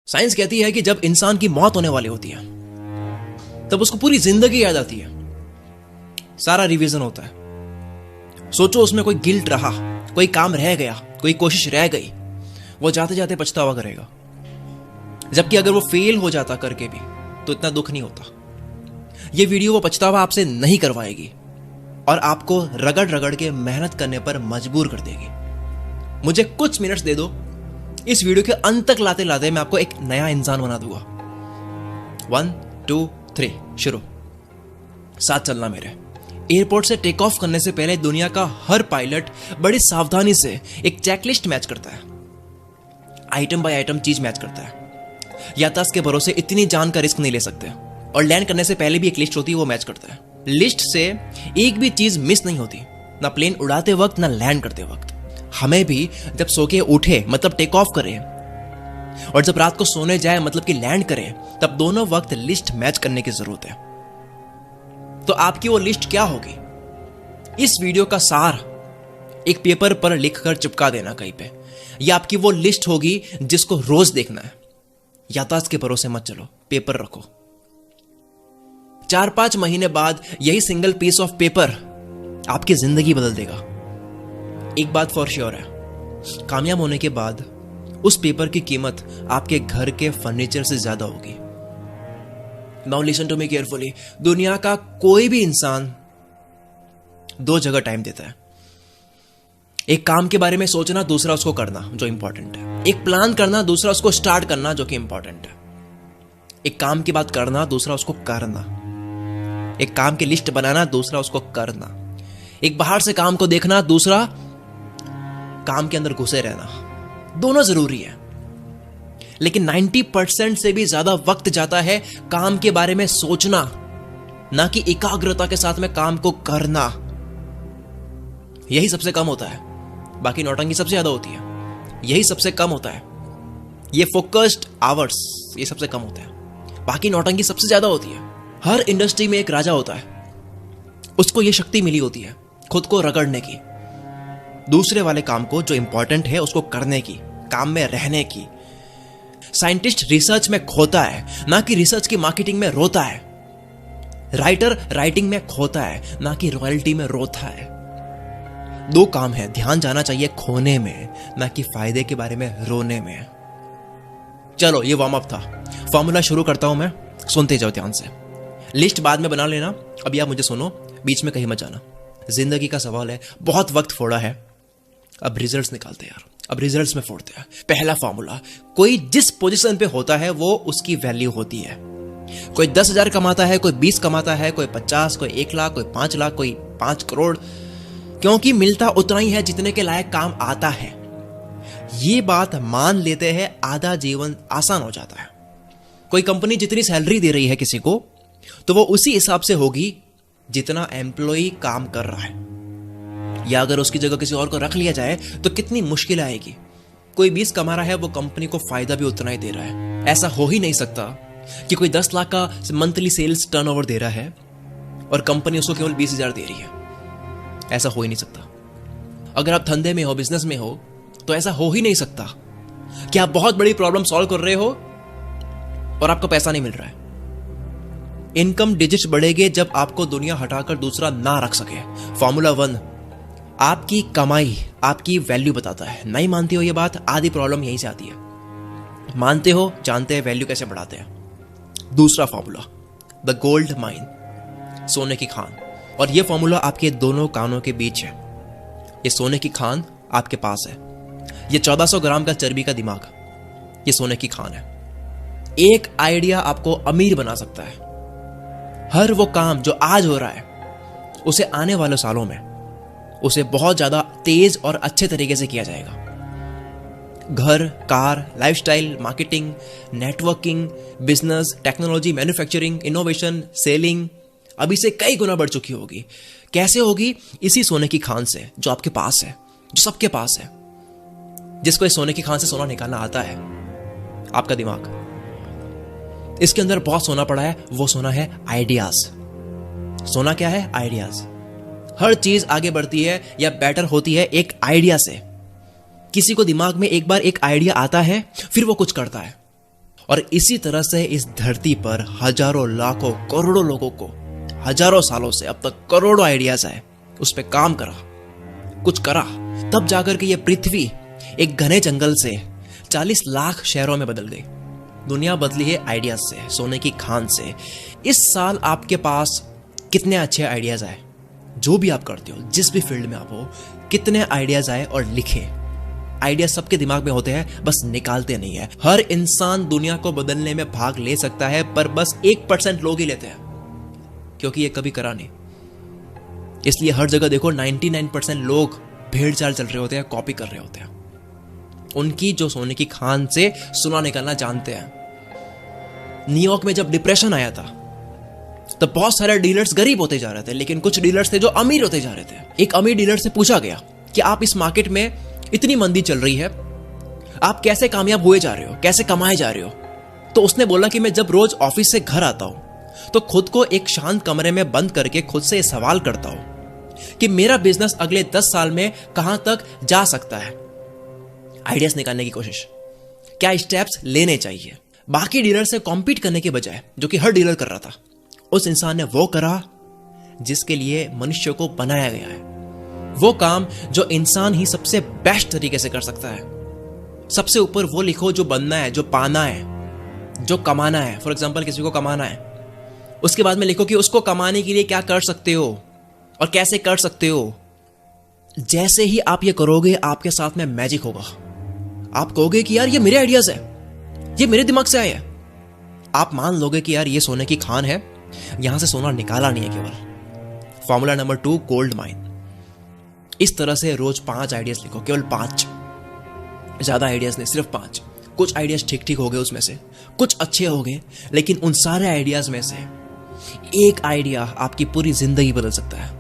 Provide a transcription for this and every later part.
Science कहती है कि जब इंसान की मौत होने वाली होती है तब उसको पूरी जिंदगी याद आती है, सारा रिवीजन होता है। सोचो उसमें कोई गिल्ट रहा, कोई काम रह गया, कोई कोशिश रह गई, वो जाते जाते पछतावा करेगा। जबकि अगर वो फेल हो जाता करके भी तो इतना दुख नहीं होता। ये वीडियो वो पछतावा आपसे नहीं करवाएगी और आपको रगड़ रगड़ के मेहनत करने पर मजबूर कर देगी। मुझे कुछ मिनट्स दे दो, इस वीडियो के अंत तक लाते लाते मैं आपको एक नया इंसान बना दूंगा। 1 2 3 शुरू। साथ चलना मेरे। एयरपोर्ट से टेक ऑफ करने से पहले दुनिया का हर पायलट बड़ी सावधानी से एक चेकलिस्ट मैच करता है, आइटम बाय आइटम चीज मैच करता है। यातायात के भरोसे इतनी जान का रिस्क नहीं ले सकते और लैंड करने से पहले भी एक लिस्ट होती है, वो मैच करता है। लिस्ट से एक भी चीज मिस नहीं होती, ना प्लेन उड़ाते वक्त ना लैंड करते वक्त। हमें भी जब सो के उठे मतलब टेक ऑफ करें और जब रात को सोने जाए मतलब कि लैंड करें, तब दोनों वक्त लिस्ट मैच करने की जरूरत है। तो आपकी वो लिस्ट क्या होगी? इस वीडियो का सार एक पेपर पर लिखकर चिपका देना कहीं पे। यह आपकी वो लिस्ट होगी जिसको रोज देखना है। यातायात के भरोसे मत चलो, पेपर रखो। 4-5 महीने बाद यही सिंगल पीस ऑफ पेपर आपकी जिंदगी बदल देगा। एक बात फॉर श्योर है, कामयाब होने के बाद उस पेपर की कीमत आपके घर के फर्नीचर से ज्यादा होगी। Now listen to me carefully. दुनिया का कोई भी इंसान 2 जगह टाइम देता है। एक काम के बारे में सोचना, दूसरा उसको करना जो इंपॉर्टेंट है। एक प्लान करना, दूसरा उसको स्टार्ट करना जो कि इंपॉर्टेंट है। एक काम की बात करना, दूसरा उसको करना। एक काम की लिस्ट बनाना, दूसरा उसको करना। एक बाहर से काम को देखना, दूसरा काम के अंदर घुसे रहना। दोनों जरूरी है, लेकिन 90% से भी ज्यादा वक्त जाता है काम के बारे में सोचना, ना कि एकाग्रता के साथ में काम को करना। यही सबसे कम होता है। बाकी नौटंकी सबसे ज्यादा होती है, यही सबसे कम होता है। ये फोकस्ड आवर्स ये सबसे कम होता है, बाकी नौटंकी सबसे ज्यादा होती है। हर इंडस्ट्री में एक राजा होता है, उसको ये शक्ति मिली होती है खुद को रगड़ने की, दूसरे वाले काम को जो इंपॉर्टेंट है उसको करने की, काम में रहने की। साइंटिस्ट रिसर्च में खोता है, ना कि रिसर्च की मार्केटिंग में रोता है। राइटर राइटिंग में खोता है, ना कि रॉयल्टी में रोता है। 2 काम है, ध्यान जाना चाहिए खोने में, ना कि फायदे के बारे में रोने में। चलो ये वार्म अप था, फॉर्मूला शुरू करता हूं मैं, सुनते जाओ ध्यान से। लिस्ट बाद में बना लेना, अभी आप मुझे सुनो, बीच में कहीं मत जाना। जिंदगी का सवाल है, बहुत वक्त फोड़ा है, अब रिजल्ट्स निकालते हैं यार, अब रिजल्ट्स में फोड़ते हैं। पहला फॉर्मूला, कोई जिस पोजीशन पे होता है वो उसकी वैल्यू होती है। कोई 10,000 कमाता है, कोई 20 कमाता है, कोई 50, कोई 1 लाख, कोई 5 लाख, कोई 5 करोड़, क्योंकि मिलता उतना ही है जितने के लायक काम आता है। ये बात मान लेते हैं, आधा जीवन आसान हो जाता है। कोई कंपनी जितनी सैलरी दे रही है किसी को, तो वो उसी हिसाब से होगी जितना एम्प्लॉय काम कर रहा है। या अगर उसकी जगह किसी और को रख लिया जाए तो कितनी मुश्किल आएगी। कोई 20 कमा रहा है, वो कंपनी को फायदा भी उतना ही दे रहा है। ऐसा हो ही नहीं सकता कि कोई 10 लाख का मंथली सेल्स टर्नओवर दे रहा है और कंपनी उसको केवल 20,000 दे रही है। ऐसा हो ही नहीं सकता। अगर आप धंधे में हो, बिजनेस में हो, तो ऐसा हो ही नहीं सकता कि आप बहुत बड़ी प्रॉब्लम सॉल्व कर रहे हो और आपको पैसा नहीं मिल रहा है। इनकम डिजिट्स बढ़ेंगे जब आपको दुनिया हटाकर दूसरा ना रख सके। फॉर्मूला 1, आपकी कमाई आपकी वैल्यू बताता है। नहीं मानते हो ये बात? आधी प्रॉब्लम यहीं से आती है। मानते हो, जानते हैं वैल्यू कैसे बढ़ाते हैं। दूसरा फॉर्मूला, द गोल्ड माइन, सोने की खान। और यह फॉर्मूला आपके दोनों कानों के बीच है। ये सोने की खान आपके पास है। ये 1400 ग्राम का चर्बी का दिमाग, ये सोने की खान है। एक आइडिया आपको अमीर बना सकता है। हर वो काम जो आज हो रहा है, उसे आने वाले सालों में उसे बहुत ज्यादा तेज और अच्छे तरीके से किया जाएगा। घर, car, lifestyle, marketing, networking, business, technology, manufacturing, innovation, selling अभी से कई गुना बढ़ चुकी होगी। कैसे होगी? इसी सोने की खान से जो आपके पास है, जो सबके पास है। जिसको इस सोने की खान से सोना निकालना आता है, आपका दिमाग। इसके अंदर बहुत सोना पड़ा है, वो सोना है आइडियाज। सोना क्या है? आइडियाज। हर चीज आगे बढ़ती है या बेटर होती है एक आइडिया से। किसी को दिमाग में एक बार एक आइडिया आता है, फिर वो कुछ करता है, और इसी तरह से इस धरती पर हजारों लाखों करोड़ों लोगों को हजारों सालों से अब तक करोड़ों आइडियाज आए, उस पर काम करा, कुछ करा, तब जाकर के ये पृथ्वी एक घने जंगल से 40 लाख शहरों में बदल गई। दुनिया बदली है आइडियाज से, सोने की खान से। इस साल आपके पास कितने अच्छे आइडियाज आए, जो भी आप करते हो, जिस भी फील्ड में आप हो, कितने आइडियाज आए और लिखे। आइडिया सबके दिमाग में होते हैं, बस निकालते नहीं है। हर इंसान दुनिया को बदलने में भाग ले सकता है, पर बस 1% लोग ही लेते हैं, क्योंकि ये कभी करा नहीं। इसलिए हर जगह देखो 99% लोग भेड़ चाल चल रहे होते हैं, कॉपी कर रहे होते हैं। उनकी जो सोने की खान से सुना निकालना जानते हैं। न्यूयॉर्क में जब डिप्रेशन आया था तो बहुत सारे डीलर्स गरीब होते जा रहे थे, लेकिन कुछ डीलर्स थे जो अमीर होते जा रहे थे। एक अमीर डीलर से पूछा गया कि आप इस मार्केट में इतनी मंदी चल रही है, आप कैसे कामयाब हुए जा रहे हो, कैसे कमाए जा रहे हो? तो उसने बोला कि मैं जब रोज ऑफिस से घर आता हूं तो खुद को एक शांत कमरे में बंद करके खुद से सवाल करता हूं कि मेरा बिजनेस अगले 10 साल में कहां तक जा सकता है। आइडियाज निकालने की कोशिश, क्या स्टेप्स लेने चाहिए। बाकी डीलर से कॉम्पीट करने के बजाय, जो कि हर डीलर कर रहा था, उस इंसान ने वो करा जिसके लिए मनुष्य को बनाया गया है। वो काम जो इंसान ही सबसे बेस्ट तरीके से कर सकता है। सबसे ऊपर वो लिखो जो बनना है, जो पाना है, जो कमाना है। फॉर एग्जाम्पल किसी को कमाना है, उसके बाद में लिखो कि उसको कमाने के लिए क्या कर सकते हो और कैसे कर सकते हो। जैसे ही आप ये करोगे, आपके साथ में मैजिक होगा। आप कहोगे कि यार ये मेरे आइडियाज है, ये मेरे दिमाग से आए हैं। आप मान लोगे कि यार ये सोने की खान है, यहां से सोना निकाला नहीं है केवल। Formula number 2, gold mine. इस तरह से रोज 5 आइडियाज लिखो, केवल 5, ज्यादा आइडियाज नहीं, सिर्फ 5। कुछ आइडियाज ठीक ठीक हो गए, उसमें से कुछ अच्छे हो गए, लेकिन उन सारे आइडियाज में से एक आइडिया आपकी पूरी जिंदगी बदल सकता है।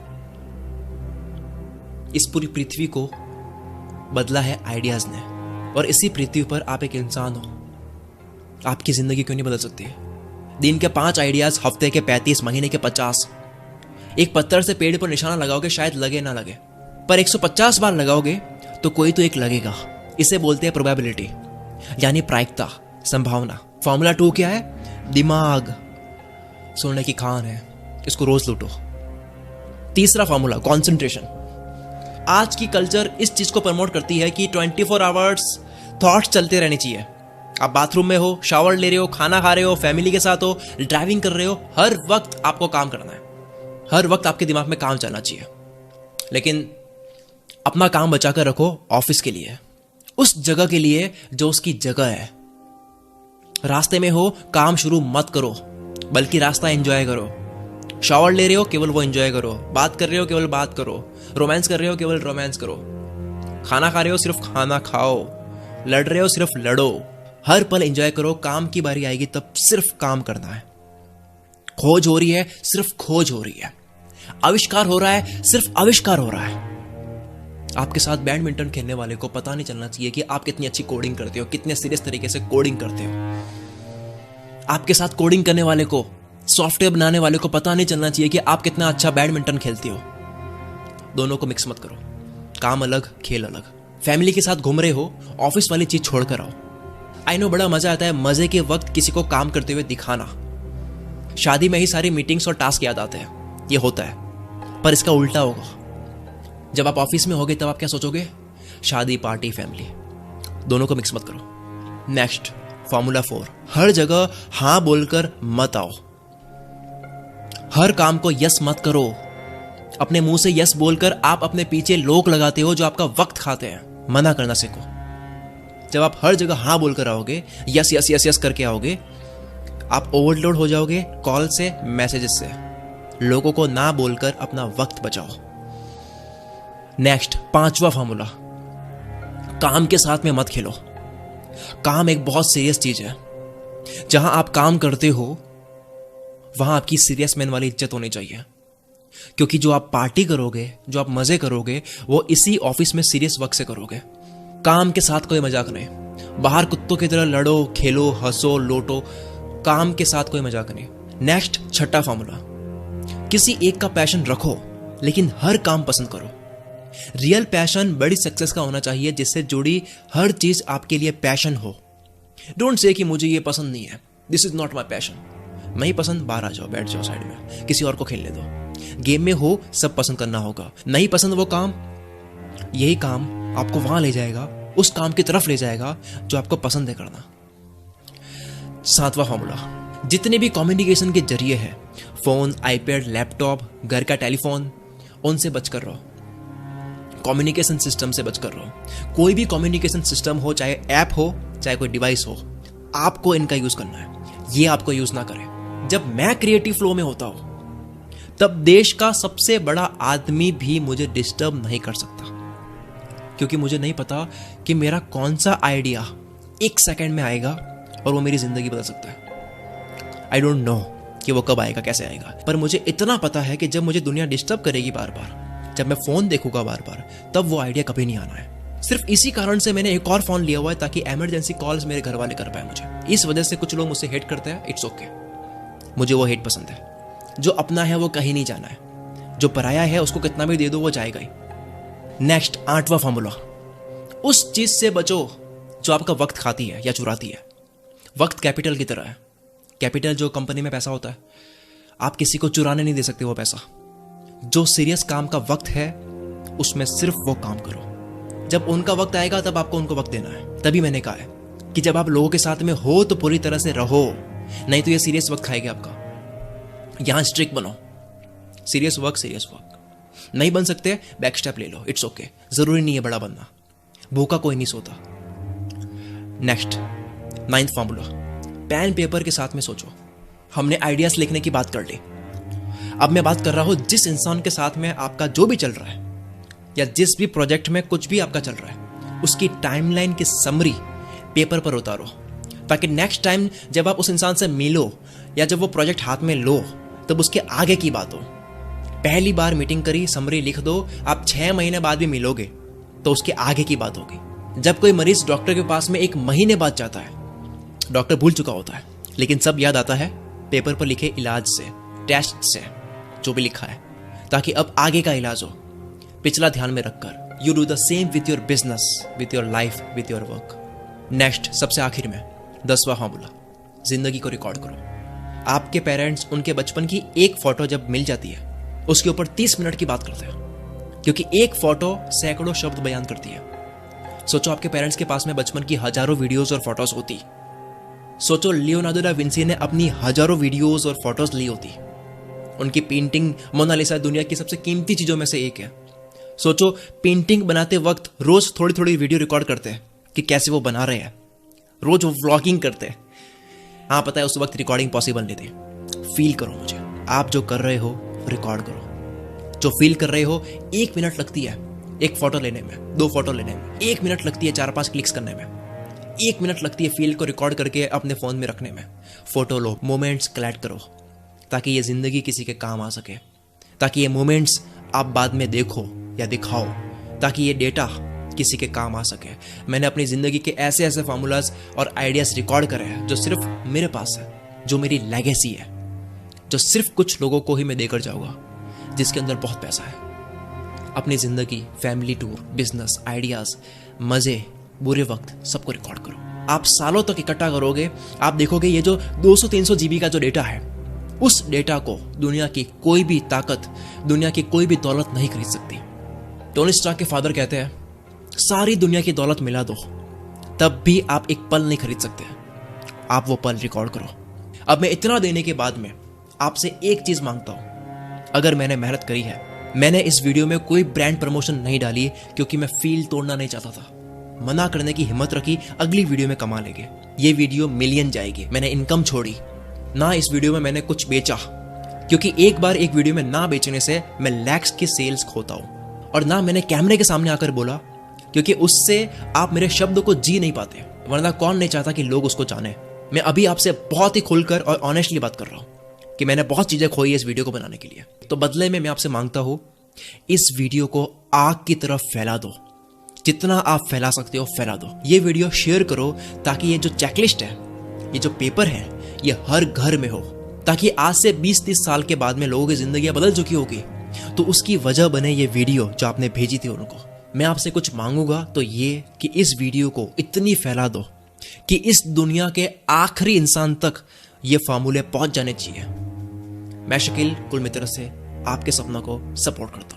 इस पूरी पृथ्वी को बदला है आइडियाज ने, और इसी पृथ्वी पर आप एक इंसान हो। आपकी जिंदगी क्यों नहीं बदल सकती है? दिन के 5 आइडियाज, हफ्ते के 35, महीने के 50। एक पत्थर से पेड़ पर निशाना लगाओगे, शायद लगे ना लगे, पर 150 बार लगाओगे तो कोई तो एक लगेगा। इसे बोलते हैं प्रोबेबिलिटी, यानी प्रायिकता, संभावना। फॉर्मूला 2 क्या है? दिमाग सोने की खान है, इसको रोज लूटो। तीसरा फॉर्मूला, कंसंट्रेशन। आज की कल्चर इस चीज को प्रमोट करती है कि 24 आवर्स थॉट्स चलते रहने चाहिए। आप बाथरूम में हो, शावर ले रहे हो, खाना खा रहे हो, फैमिली के साथ हो, ड्राइविंग कर रहे हो, हर वक्त आपको काम करना है। हर वक्त आपके दिमाग में काम चलना चाहिए। लेकिन अपना काम बचाकर रखो ऑफिस के लिए, उस जगह के लिए जो उसकी जगह है। रास्ते में हो, काम शुरू मत करो, बल्कि रास्ता एंजॉय करो। शावर ले रहे हो, केवल वो एंजॉय करो। बात कर रहे हो, केवल बात करो। रोमांस कर रहे हो, केवल रोमांस करो। खाना खा रहे हो, सिर्फ खाना खाओ। लड़ रहे हो, सिर्फ लड़ो। हर पल एंजॉय करो। काम की बारी आएगी तब सिर्फ काम करना है। खोज हो रही है, सिर्फ खोज हो रही है। आविष्कार हो रहा है, सिर्फ आविष्कार हो रहा है। आपके साथ बैडमिंटन खेलने वाले को पता नहीं चलना चाहिए कि आप कितनी अच्छी कोडिंग करते हो, कितने सीरियस तरीके से कोडिंग करते हो। आपके साथ कोडिंग करने वाले को, सॉफ्टवेयर बनाने वाले को पता नहीं चलना चाहिए कि आप कितना अच्छा बैडमिंटन खेलते हो। दोनों को मिक्स मत करो। काम अलग, खेल अलग। फैमिली के साथ घूम रहे हो, ऑफिस वाली चीज छोड़कर आओ। आई नो बड़ा मजा आता है मजे के वक्त किसी को काम करते हुए दिखाना। शादी में ही सारी मीटिंग्स और टास्क याद आते हैं, ये होता है। पर इसका उल्टा होगा। जब आप ऑफिस में होगे तब आप क्या सोचोगे? शादी, पार्टी, फैमिली। दोनों को मिक्स मत करो। नेक्स्ट, फॉर्मूला 4, हर जगह हां बोलकर मत आओ। हर काम को यस मत करो। अपने मुंह से यस बोलकर आप अपने पीछे लोग लगाते हो जो आपका वक्त खाते हैं। मना करना सीखो। जब आप हर जगह हां बोलकर आओगे, यस यस यस यस करके आओगे, आप ओवरलोड हो जाओगे कॉल से, मैसेजेस से। लोगों को ना बोलकर अपना वक्त बचाओ। नेक्स्ट, 5वां फॉर्मूला, काम के साथ में मत खेलो। काम एक बहुत सीरियस चीज है। जहां आप काम करते हो वहां आपकी सीरियस मैन वाली इज्जत होनी चाहिए, क्योंकि जो आप पार्टी करोगे, जो आप मजे करोगे, वो इसी ऑफिस में सीरियस वर्क से करोगे। काम के साथ कोई मजाक नहीं। बाहर कुत्तों की तरह लड़ो, खेलो, हंसो, लोटो। काम के साथ कोई मजाक नहीं। नेक्स्ट, 6वां फॉर्मूला, किसी एक का पैशन रखो, लेकिन हर काम पसंद करो। रियल पैशन बड़ी सक्सेस का होना चाहिए, जिससे जुड़ी हर चीज आपके लिए पैशन हो। डोंट से कि मुझे ये पसंद नहीं है, this is not my passion. नहीं पसंद, बाहर आ जाओ, बैठ जाओ साइड में, किसी और को खेलने दो। गेम में हो, सब पसंद करना होगा। नहीं पसंद वो काम, यही काम आपको वहां ले जाएगा, उस काम की तरफ ले जाएगा जो आपको पसंद है करना। 7वां फॉर्मूला, जितने भी कम्युनिकेशन के जरिए है, फोन, आईपैड, लैपटॉप, घर का टेलीफोन, उनसे बचकर रहो। कम्युनिकेशन सिस्टम से बचकर रहो। कोई भी कम्युनिकेशन सिस्टम हो, चाहे ऐप हो, चाहे कोई डिवाइस हो, आपको इनका यूज करना है, ये आपको यूज ना करें। जब मैं क्रिएटिव फ्लो में होता हूं, तब देश का सबसे बड़ा आदमी भी मुझे डिस्टर्ब नहीं कर सकता, क्योंकि मुझे नहीं पता कि मेरा कौन सा आइडिया 1 सेकंड में आएगा और वो मेरी जिंदगी बदल सकता है। आई डोंट नो कि वो कब आएगा, कैसे आएगा, पर मुझे इतना पता है कि जब मुझे दुनिया डिस्टर्ब करेगी बार बार, जब मैं फोन देखूंगा बार बार, तब वो आइडिया कभी नहीं आना है। सिर्फ इसी कारण से मैंने एक और फोन लिया हुआ है, ताकि इमरजेंसी कॉल्स मेरे घर वाले कर पाए मुझे। इस वजह से कुछ लोग मुझसे हेट करते हैं, इट्स ओके, मुझे वो हेट पसंद है। जो अपना है वो कहीं नहीं जाना है, जो पराया है उसको कितना भी दे दो वो जाएगा ही। नेक्स्ट 8वां फॉर्मूला, उस चीज से बचो जो आपका वक्त खाती है या चुराती है। वक्त कैपिटल की तरह है। कैपिटल जो कंपनी में पैसा होता है, आप किसी को चुराने नहीं दे सकते वो पैसा। जो सीरियस काम का वक्त है, उसमें सिर्फ वो काम करो। जब उनका वक्त आएगा तब आपको उनको वक्त देना है। तभी मैंने कहा है कि जब आप लोगों के साथ में हो तो पूरी तरह से रहो, नहीं तो ये सीरियस वक्त खाएगा आपका। यहां स्ट्रिक्ट बनो, सीरियस वर्क। नहीं बन सकते, बैक स्टेप ले लो, इट्स ओके। जरूरी नहीं है बड़ा बनना, भूखा कोई नहीं सोता। Next 9th formula, pen paper के साथ में सोचो। हमने आइडियाज लिखने की बात कर ली, अब मैं बात कर रहा हूं जिस इंसान के साथ में आपका जो भी चल रहा है, या जिस भी प्रोजेक्ट में कुछ भी आपका चल रहा है, उसकी टाइमलाइन की समरी पेपर पर उतारो, ताकि नेक्स्ट टाइम जब आप उस इंसान से मिलो या जब वो प्रोजेक्ट हाथ में लो, तब उसके आगे की बात हो। पहली बार मीटिंग करी, समरी लिख दो, आप 6 महीने बाद भी मिलोगे तो उसके आगे की बात होगी। जब कोई मरीज डॉक्टर के पास में 1 महीने बाद जाता है, डॉक्टर भूल चुका होता है, लेकिन सब याद आता है पेपर पर लिखे इलाज से, टेस्ट से, जो भी लिखा है, ताकि अब आगे का इलाज हो। पिछला ध्यान में रखकर you do the same with your business, with your life, with your work. Next, सबसे आखिर में 10वां फॉर्मूला, जिंदगी को रिकॉर्ड करो। आपके पेरेंट्स, उनके बचपन की एक फोटो जब मिल जाती है, उसके ऊपर 30 मिनट की बात करते हैं, क्योंकि एक फोटो सैकड़ों शब्द बयान करती है। सोचो आपके पेरेंट्स के पास में बचपन की हजारों वीडियोस और फोटोज होती। सोचो लियोनार्डो दा विंसी ने अपनी हजारों वीडियोस और फोटोज ली होती। उनकी पेंटिंग मोनालिसा दुनिया की सबसे कीमती चीजों में से एक है। सोचो पेंटिंग बनाते वक्त रोज थोड़ी थोड़ी वीडियो रिकॉर्ड करते हैं कि कैसे वो बना रहे हैं, रोज वो व्लॉगिंग करते हैं। हाँ पता है उस वक्त रिकॉर्डिंग पॉसिबल नहीं थी। फील करो मुझे, आप जो कर रहे हो रिकॉर्ड करो। जो फील कर रहे हो, 1 मिनट लगती है एक फोटो लेने में, 2 फोटो लेने में, 1 मिनट लगती है 4-5 क्लिक्स करने में, 1 मिनट लगती है फील को रिकॉर्ड करके अपने फोन में रखने में। फोटो लो, मोमेंट्स कलेक्ट करो, ताकि ये जिंदगी किसी के काम आ सके, ताकि ये मोमेंट्स आप बाद में देखो या दिखाओ, ताकि ये डेटा किसी के काम आ सके। मैंने अपनी जिंदगी के ऐसे ऐसे फॉर्मूलाज और आइडियाज रिकॉर्ड करे हैं जो सिर्फ मेरे पास है, जो मेरी लेगेसी है, जो सिर्फ कुछ लोगों को ही मैं देकर जाऊंगा, जिसके अंदर बहुत पैसा है। अपनी जिंदगी, फैमिली टूर, बिजनेस, आइडियाज, मजे, बुरे वक्त, सबको रिकॉर्ड करो। आप सालों तक इकट्ठा करोगे, आप देखोगे ये जो 200-300 GB का जो डेटा है, उस डेटा को दुनिया की कोई भी ताकत, दुनिया की कोई भी दौलत नहीं खरीद सकती। टोनी स्टार्क के फादर कहते हैं, सारी दुनिया की दौलत मिला दो, तब भी आप एक पल नहीं खरीद सकते। आप वो पल रिकॉर्ड करो। अब मैं इतना देने के बाद में आपसे एक चीज मांगता हूं। अगर मैंने मेहनत करी है, मैंने इस वीडियो में कोई ब्रांड प्रमोशन नहीं डाली, क्योंकि मैं फील तोड़ना नहीं चाहता था। मना करने की हिम्मत रखी, अगली वीडियो में कमा लेंगे, ये वीडियो मिलियन जाएगी। मैंने इनकम छोड़ी ना, इस वीडियो में मैंने कुछ बेचा, क्योंकि एक बार एक वीडियो में ना बेचने से मैं लैक्स की सेल्स खोता हूं। और ना मैंने कैमरे के सामने आकर बोला, क्योंकि उससे आप मेरे शब्द को जी नहीं पाते, वरना कौन नहीं चाहता कि लोग उसको जाने। मैं अभी आपसे बहुत ही खुलकर और ऑनेस्टली बात कर रहा हूं कि मैंने बहुत चीजें खोई इस वीडियो को बनाने के लिए। तो बदले में मैं आपसे मांगता हूं, इस वीडियो को आग की तरफ फैला दो, जितना आप फैला सकते हो फैला दो। ये वीडियो शेयर करो, ताकि ये जो चेकलिस्ट है, ये जो पेपर है, ये हर घर में हो, ताकि आज से 20-30 साल के बाद में लोगों की जिंदगी बदल चुकी होगी, तो उसकी वजह बने ये वीडियो जो आपने भेजी थी उनको। मैं आपसे कुछ मांगूंगा तो ये कि इस वीडियो को इतनी फैला दो कि इस दुनिया के आखिरी इंसान तक ये फार्मूले पहुंच जाने चाहिए। मैं शकील कुल मित्र से आपके सपनों को सपोर्ट करता हूं।